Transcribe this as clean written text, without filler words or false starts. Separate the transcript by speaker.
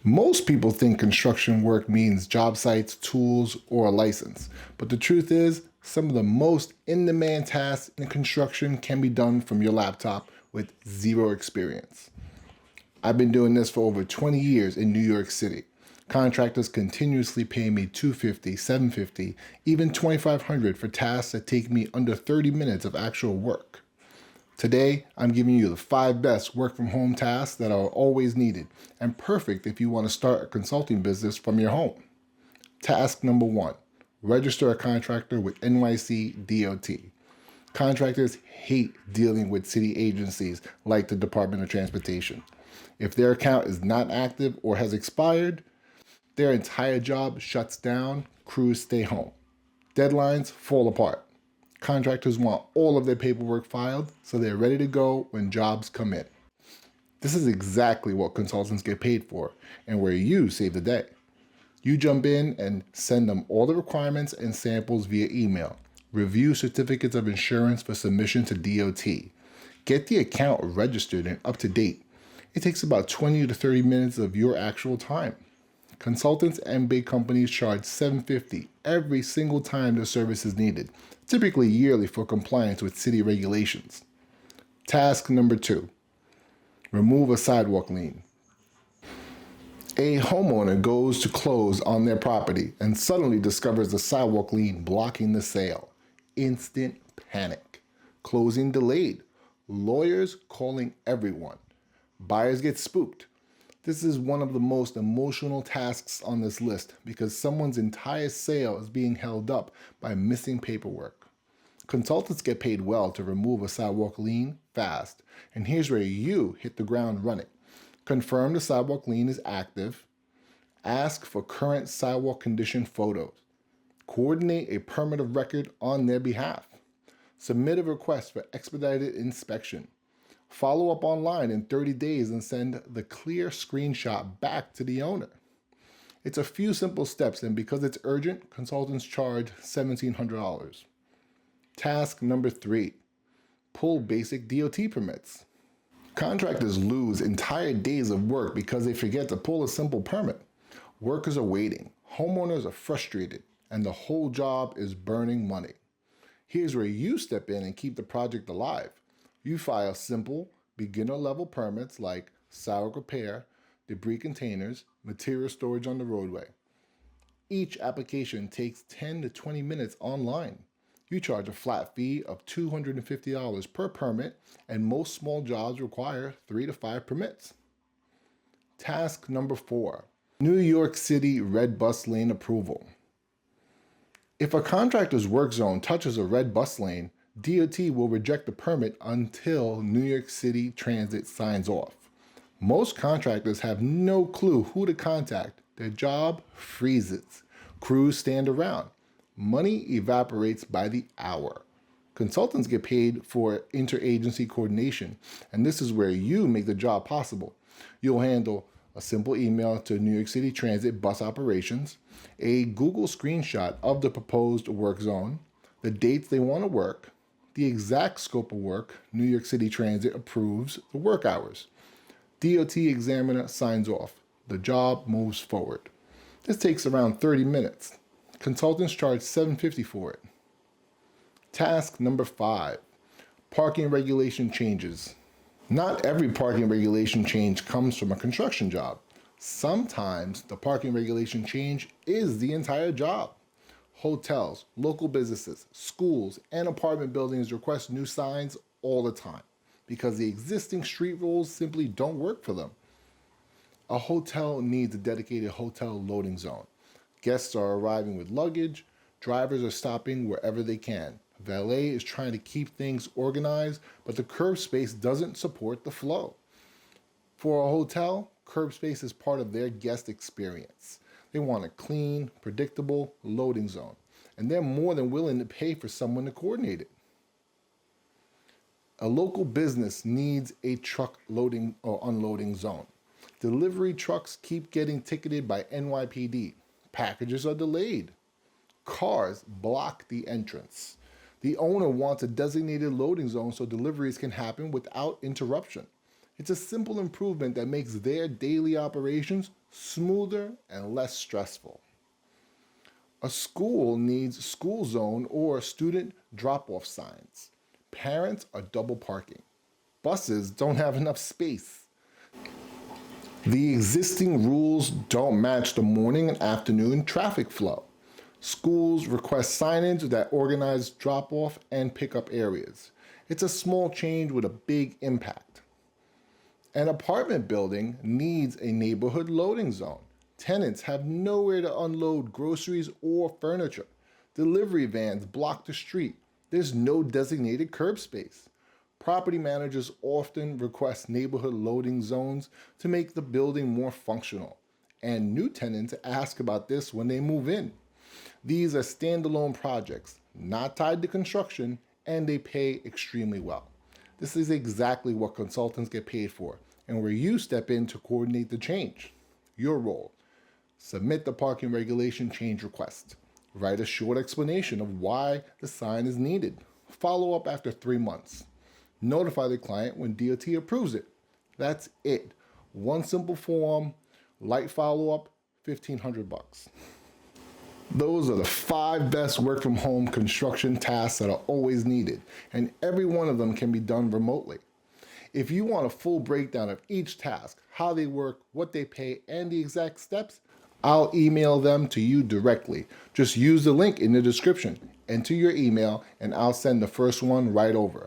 Speaker 1: Most people think construction work means job sites, tools, or a license. But the truth is, some of the most in demand tasks in construction can be done from your laptop with zero experience. I've been doing this for over 20 years in New York City. Contractors continuously pay me $250, $750, even $2,500 for tasks that take me under 30 minutes of actual work. Today, I'm giving you the 5 best work from home tasks that are always needed and perfect if you want to start a consulting business from your home. Task number 1, register a contractor with NYC DOT. Contractors hate dealing with city agencies like the Department of Transportation. If their account is not active or has expired, their entire job shuts down, crews stay home. Deadlines fall apart. Contractors want all of their paperwork filed so they're ready to go when jobs come in. This is exactly what consultants get paid for and where you save the day. You jump in and send them all the requirements and samples via email. Review certificates of insurance for submission to DOT. Get the account registered and up to date. It takes about 20 to 30 minutes of your actual time. Consultants and big companies charge $750 every single time the service is needed, typically yearly for compliance with city regulations. Task number 2, remove a sidewalk lien. A homeowner goes to close on their property and suddenly discovers a sidewalk lien blocking the sale. Instant panic. Closing delayed. Lawyers calling everyone. Buyers get spooked. This is one of the most emotional tasks on this list because someone's entire sale is being held up by missing paperwork. Consultants get paid well to remove a sidewalk lien fast, and here's where you hit the ground running. Confirm the sidewalk lien is active. Ask for current sidewalk condition photos. Coordinate a permit of record on their behalf. Submit a request for expedited inspection. Follow up online in 30 days and send the clear screenshot back to the owner. It's a few simple steps, and because it's urgent, consultants charge $1,700. Task number 3, pull basic DOT permits. Contractors lose entire days of work because they forget to pull a simple permit. Workers are waiting, homeowners are frustrated, and the whole job is burning money. Here's where you step in and keep the project alive. You file simple, beginner-level permits like sidewalk repair, debris containers, material storage on the roadway. Each application takes 10 to 20 minutes online. You charge a flat fee of $250 per permit, and most small jobs require 3 to 5 permits. Task number 4, New York City red bus lane approval. If a contractor's work zone touches a red bus lane, DOT will reject the permit until New York City Transit signs off. Most contractors have no clue who to contact. Their job freezes. Crews stand around. Money evaporates by the hour. Consultants get paid for interagency coordination, and this is where you make the job possible. You'll handle a simple email to New York City Transit bus operations, a Google screenshot of the proposed work zone, the dates they want to work, the exact scope of work. New York City Transit approves the work hours. DOT examiner signs off. The job moves forward. This takes around 30 minutes. Consultants charge $750 for it. Task number 5, parking regulation changes. Not every parking regulation change comes from a construction job. Sometimes the parking regulation change is the entire job. Hotels, local businesses, schools, and apartment buildings request new signs all the time because the existing street rules simply don't work for them. A hotel needs a dedicated hotel loading zone. Guests are arriving with luggage, drivers are stopping wherever they can. Valet is trying to keep things organized, but the curb space doesn't support the flow. For a hotel, curb space is part of their guest experience. They want a clean, predictable loading zone, and they're more than willing to pay for someone to coordinate it. A local business needs a truck loading or unloading zone. Delivery trucks keep getting ticketed by NYPD. Packages are delayed. Cars block the entrance. The owner wants a designated loading zone so deliveries can happen without interruption. It's a simple improvement that makes their daily operations smoother and less stressful. A school needs school zone or student drop off signs. Parents are double parking. Buses don't have enough space. The existing rules don't match the morning and afternoon traffic flow. Schools request signage that organize drop off and pickup areas. It's a small change with a big impact. An apartment building needs a neighborhood loading zone. Tenants have nowhere to unload groceries or furniture. Delivery vans block the street. There's no designated curb space. Property managers often request neighborhood loading zones to make the building more functional, and new tenants ask about this when they move in. These are standalone projects, not tied to construction, and they pay extremely well. This is exactly what consultants get paid for, and where you step in to coordinate the change. Your role: submit the parking regulation change request. Write a short explanation of why the sign is needed. Follow up after 3 months. Notify the client when DOT approves it. That's it. One simple form, light follow up, $1,500. Those are the 5 best work from home construction tasks that are always needed, and every one of them can be done remotely. If you want a full breakdown of each task, how they work, what they pay, and the exact steps, I'll email them to you directly. Just use the link in the description, enter your email, and I'll send the first one right over.